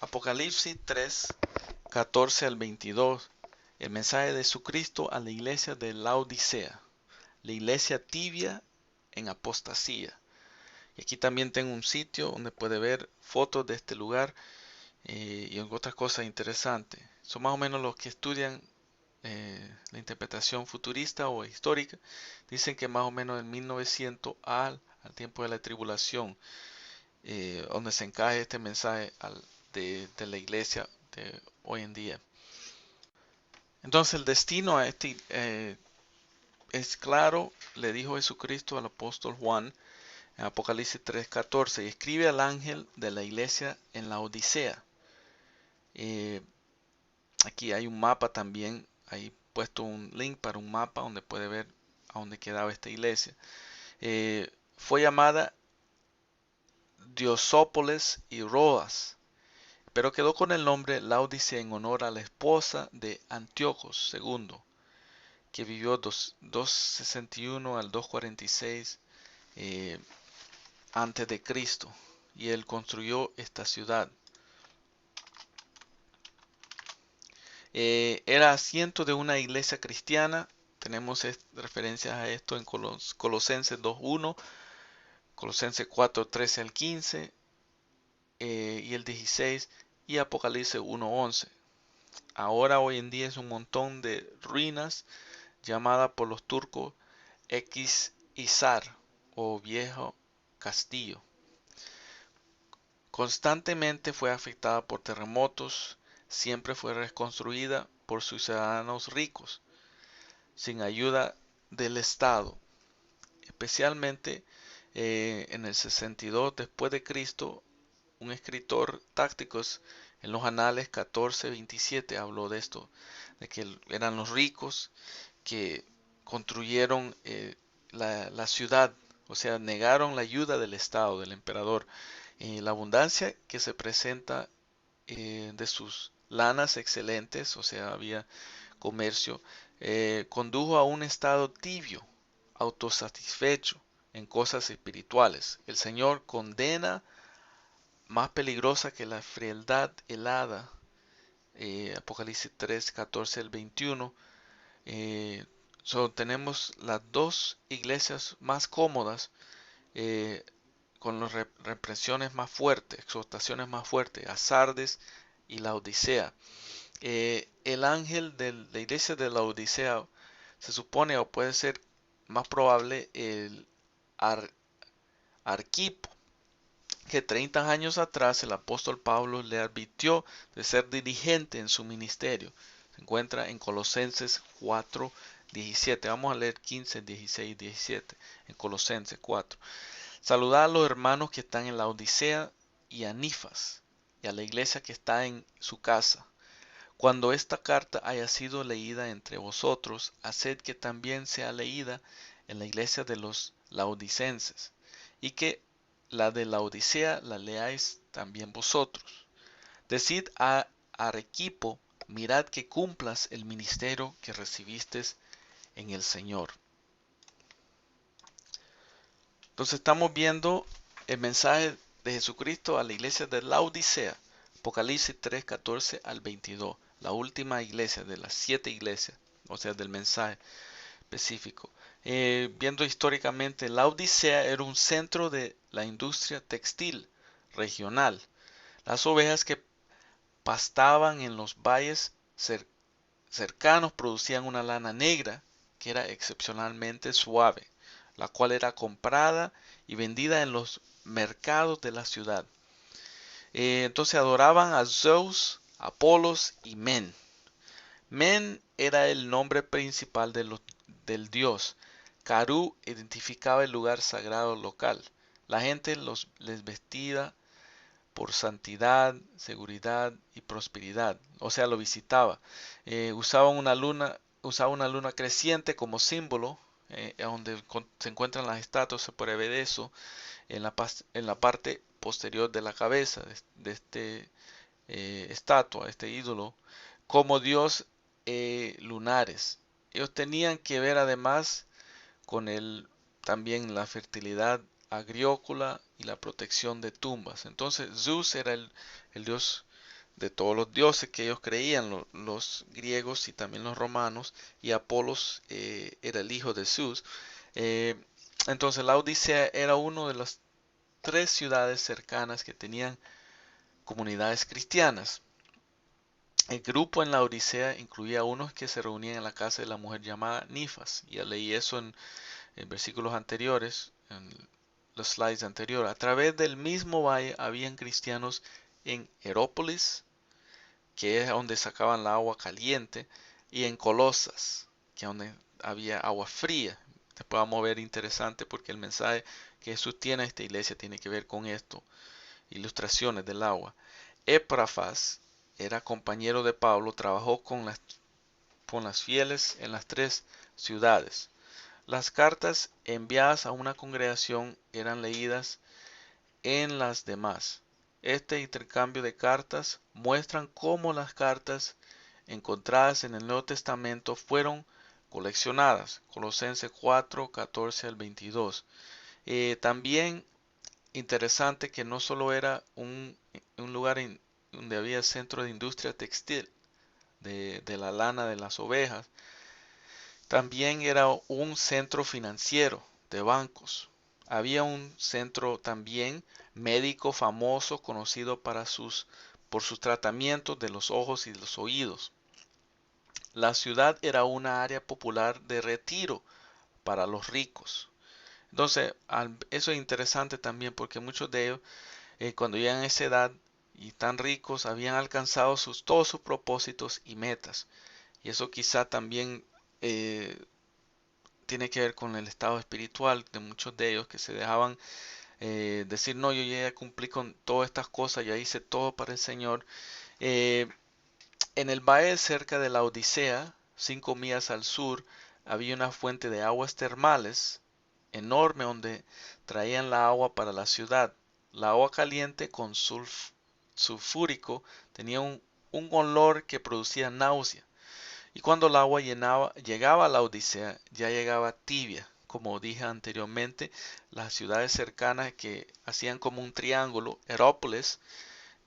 Apocalipsis 3, 14 al 22. El mensaje de Jesucristo a la iglesia de Laodicea, la iglesia tibia en apostasía. Y aquí también tengo un sitio donde puede ver fotos de este lugar y otras cosas interesantes. Son más o menos los que estudian la interpretación futurista o histórica. Dicen que más o menos en 1900 al tiempo de la tribulación, donde se encaje este mensaje de la iglesia de hoy en día. Entonces el destino a este es claro, le dijo Jesucristo al apóstol Juan en Apocalipsis 3:14, y escribe al ángel de la iglesia en la Odisea. Eh, Aquí hay un mapa también, ahí puesto un link para un mapa donde puede ver a dónde quedaba esta iglesia. Fue llamada Diosópolis y Rodas, pero quedó con el nombre Laodicea en honor a la esposa de Antíocos II, que vivió 261 al 246 antes de Cristo, y él construyó esta ciudad. Era asiento de una iglesia cristiana. Tenemos referencias a esto en Colosenses 2:1, Colosenses 4:13 al 15 y el 16, y Apocalipsis 1:11. Ahora hoy en día es un montón de ruinas llamada por los turcos Ex-Izar o Viejo Castillo. Constantemente fue afectada por terremotos, siempre fue reconstruida por sus ciudadanos ricos, sin ayuda del Estado. Especialmente en el 62 después de Cristo, un escritor Tácticos en los Anales 14:27 habló de esto, de que eran los ricos que construyeron la ciudad, o sea, negaron la ayuda del Estado, del emperador. La abundancia que se presenta de sus lanas excelentes, o sea, había comercio, condujo a un estado tibio, autosatisfecho en cosas espirituales. El Señor condena más peligrosa que la frialdad helada, Apocalipsis 3, 14 al 21. Tenemos las dos iglesias más cómodas, eh, con las represiones más fuertes, exhortaciones más fuertes, a Sardes y la Odisea. El ángel de la iglesia de la Odisea se supone, o puede ser más probable, el Ar Arquipo, que 30 años atrás el apóstol Pablo le advirtió de ser diligente en su ministerio. Se encuentra en Colosenses 4:17. Vamos a leer 15, 16, 17 en Colosenses 4. Saludad a los hermanos que están en la Odisea y a Nifas y a la iglesia que está en su casa. Cuando esta carta haya sido leída entre vosotros, haced que también sea leída en la iglesia de los laodicenses, y que la de la Odisea la leáis también vosotros. Decid a Arequipo, mirad que cumplas el ministerio que recibiste en el Señor. Entonces estamos viendo el mensaje de Jesucristo a la iglesia de Laodicea, Apocalipsis 3, 14 al 22, la última iglesia de las 7 iglesias, o sea, del mensaje específico. Viendo históricamente, Laodicea era un centro de la industria textil regional. Las ovejas que pastaban en los valles cercanos producían una lana negra que era excepcionalmente suave, la cual era comprada y vendida en los mercados de la ciudad. Entonces adoraban a Zeus, Apolos y Men. Men era el nombre principal del dios. Caru identificaba el lugar sagrado local. La gente les vestía por santidad, seguridad y prosperidad. O sea, lo visitaba. Usaba una luna creciente como símbolo, donde se encuentran las estatuas, se puede ver eso en la parte posterior de la cabeza de este estatua, este ídolo, como dios lunares. Ellos tenían que ver además con también la fertilidad agrícola y la protección de tumbas. Entonces Zeus era el dios de todos los dioses que ellos creían, los griegos y también los romanos, y Apolos era el hijo de Zeus. Eh, entonces la Odisea era una de las tres ciudades cercanas que tenían comunidades cristianas. El grupo en la Odisea incluía unos que se reunían en la casa de la mujer llamada Nifas. Ya leí eso en versículos anteriores, en los slides anteriores. A través del mismo valle habían cristianos en Herópolis, que es donde sacaban la agua caliente, y en Colosas, que es donde había agua fría. Después vamos a ver interesante porque el mensaje que Jesús tiene a esta iglesia tiene que ver con esto, ilustraciones del agua. Éprafas era compañero de Pablo, trabajó con las fieles en las tres ciudades. Las cartas enviadas a una congregación eran leídas en las demás. Este intercambio de cartas muestran cómo las cartas encontradas en el Nuevo Testamento fueron coleccionadas. Colosenses 4, 14 al 22. También interesante que no solo era un lugar donde había centro de industria textil, de la lana de las ovejas, también era un centro financiero de bancos. Había un centro también médico famoso conocido por sus tratamientos de los ojos y los oídos. La ciudad era una área popular de retiro para los ricos. Entonces, eso es interesante también porque muchos de ellos, cuando llegan a esa edad y tan ricos, habían alcanzado todos sus propósitos y metas. Y eso quizá también eh, tiene que ver con el estado espiritual de muchos de ellos que se dejaban decir, no, yo ya cumplí con todas estas cosas, ya hice todo para el Señor. Eh, en el valle cerca de la Odisea, 5 millas al sur, había una fuente de aguas termales enorme donde traían la agua para la ciudad. La agua caliente con sulfúrico tenía un olor que producía náusea. Y cuando el agua llegaba a la Odisea, ya llegaba tibia. Como dije anteriormente, las ciudades cercanas que hacían como un triángulo, Herópolis,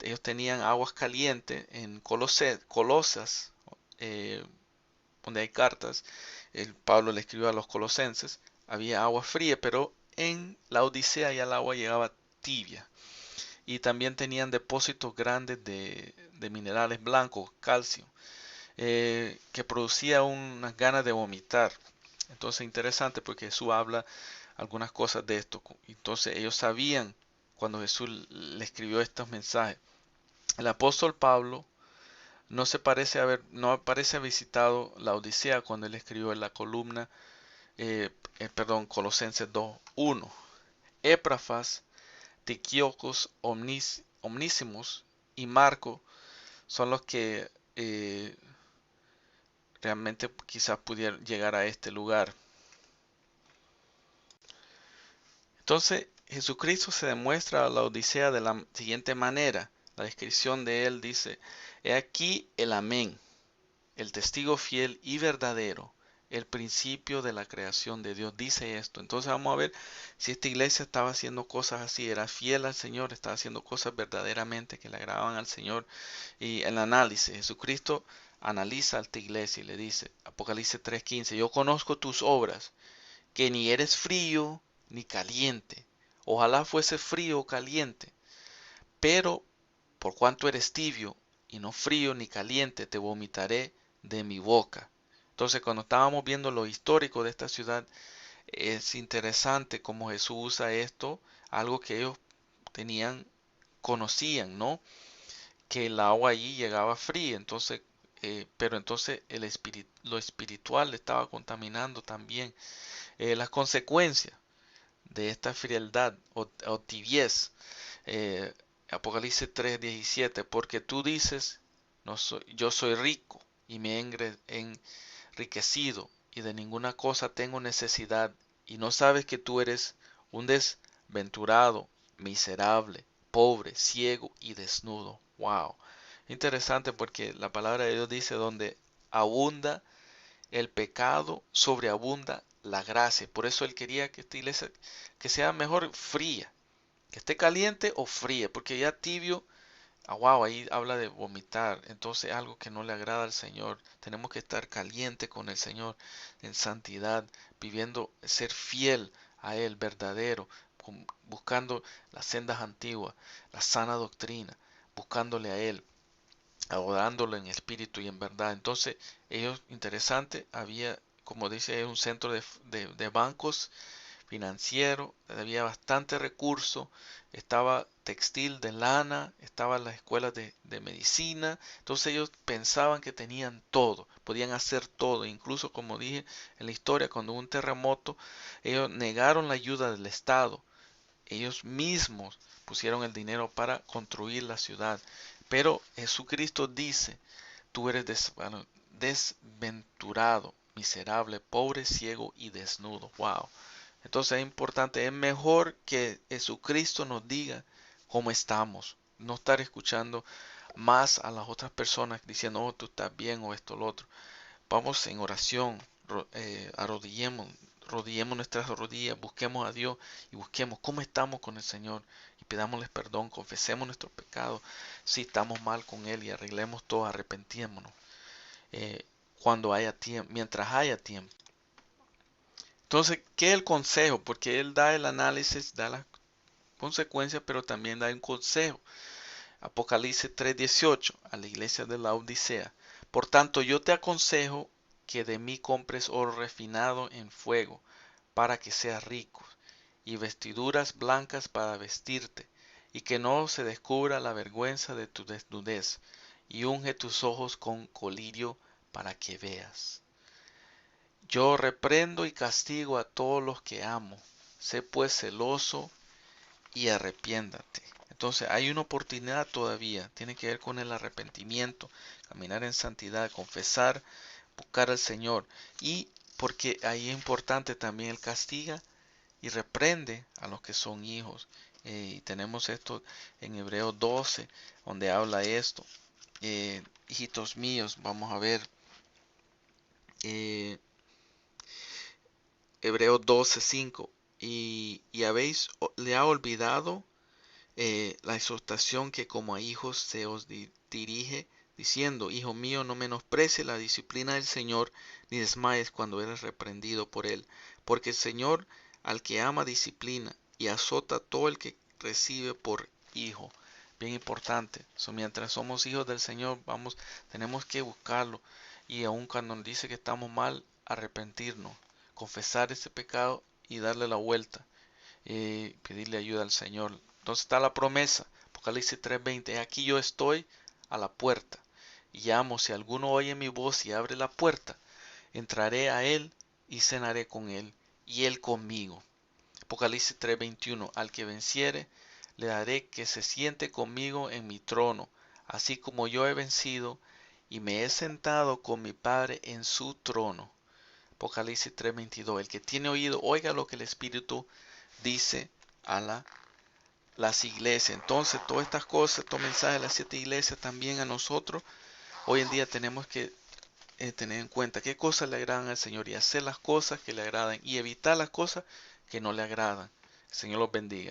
ellos tenían aguas calientes en Colosas, eh, donde hay cartas. Pablo le escribió a los colosenses, había agua fría, pero en la Odisea ya el agua llegaba tibia. Y también tenían depósitos grandes de minerales blancos, calcio, que producía unas ganas de vomitar. Entonces interesante porque Jesús habla algunas cosas de esto. Entonces ellos sabían cuando Jesús le escribió estos mensajes. El apóstol Pablo no parece haber visitado la Odisea cuando él escribió en la columna, Colosenses 2:1. Éprafas, Tiquiocos, Omnísimos y Marco son los que realmente quizás pudieran llegar a este lugar. Entonces, Jesucristo se demuestra a la Odisea de la siguiente manera. La descripción de él dice, he aquí el amén, el testigo fiel y verdadero, el principio de la creación de Dios. Dice esto. Entonces vamos a ver si esta iglesia estaba haciendo cosas así, era fiel al Señor, estaba haciendo cosas verdaderamente que le agradaban al Señor. Y el análisis, Jesucristo analiza a esta iglesia y le dice, Apocalipsis 3:15, yo conozco tus obras, que ni eres frío ni caliente. Ojalá fuese frío o caliente, pero por cuanto eres tibio y no frío ni caliente, te vomitaré de mi boca. Entonces, cuando estábamos viendo lo histórico de esta ciudad, es interesante cómo Jesús usa esto, algo que ellos conocían, ¿no? Que el agua allí llegaba fría, entonces, pero entonces lo espiritual le estaba contaminando también. Las consecuencias de esta frialdad o tibiez. Eh, Apocalipsis 3:17, porque tú dices, no soy, yo soy rico y me he enriquecido y de ninguna cosa tengo necesidad y no sabes que tú eres un desventurado, miserable, pobre, ciego y desnudo. Wow. Interesante porque la palabra de Dios dice donde abunda el pecado, sobreabunda la gracia. Por eso él quería que esta iglesia que sea mejor fría, que esté caliente o fría, porque ya tibio wow, ahí habla de vomitar. Entonces algo que no le agrada al Señor. Tenemos que estar caliente con el Señor en santidad, viviendo, ser fiel a Él, verdadero, buscando las sendas antiguas, la sana doctrina, buscándole a Él, adorándolo en espíritu y en verdad. Entonces, ellos, interesante, había, como dice, un centro de bancos financiero, había bastante recurso, estaba textil de lana, estaban las escuelas de medicina, entonces ellos pensaban que tenían todo, podían hacer todo, incluso como dije en la historia, cuando hubo un terremoto, ellos negaron la ayuda del Estado, ellos mismos pusieron el dinero para construir la ciudad, pero Jesucristo dice, tú eres desventurado, miserable, pobre, ciego y desnudo. Wow. Entonces es importante, es mejor que Jesucristo nos diga cómo estamos, no estar escuchando más a las otras personas diciendo, oh, tú estás bien o esto o lo otro. Vamos en oración, arrodillemos nuestras rodillas, busquemos a Dios y busquemos cómo estamos con el Señor y pidámosles perdón, confesemos nuestros pecados si estamos mal con Él y arreglemos todo, arrepentémonos cuando haya tiempo, mientras haya tiempo. Entonces, ¿qué es el consejo? Porque Él da el análisis, da las consecuencias, pero también da un consejo. Apocalipsis 3:18 a la iglesia de la Odisea. Por tanto, yo te aconsejo que de mí compres oro refinado en fuego, para que seas rico, y vestiduras blancas para vestirte, y que no se descubra la vergüenza de tu desnudez, y unge tus ojos con colirio para que veas. Yo reprendo y castigo a todos los que amo. Sé pues celoso y arrepiéntate. Entonces hay una oportunidad todavía. Tiene que ver con el arrepentimiento, caminar en santidad, confesar, buscar al Señor. Y porque ahí es importante también el castiga y reprende a los que son hijos. Y tenemos esto en Hebreos 12, donde habla esto. Hijitos míos, vamos a ver. Eh, Hebreos 12:5. Y habéis, le ha olvidado la exhortación que como a hijos se os dirige, diciendo, Hijo mío, no menosprecies la disciplina del Señor, ni desmayes cuando eres reprendido por él. Porque el Señor al que ama disciplina y azota a todo el que recibe por hijo. Bien importante. Mientras somos hijos del Señor, tenemos que buscarlo. Y aun cuando nos dice que estamos mal, arrepentirnos, confesar ese pecado y darle la vuelta. Pedirle ayuda al Señor. Entonces está la promesa, Apocalipsis 3:20, aquí yo estoy a la puerta y llamo, si alguno oye mi voz y abre la puerta, entraré a él y cenaré con él y él conmigo. Apocalipsis 3:21, al que venciere, le daré que se siente conmigo en mi trono, así como yo he vencido y me he sentado con mi Padre en su trono. Apocalipsis 3:22, el que tiene oído, oiga lo que el Espíritu dice a las iglesias. Entonces, todas estas cosas, estos mensajes de las 7 iglesias también a nosotros, hoy en día tenemos que tener en cuenta qué cosas le agradan al Señor y hacer las cosas que le agradan y evitar las cosas que no le agradan. El Señor los bendiga.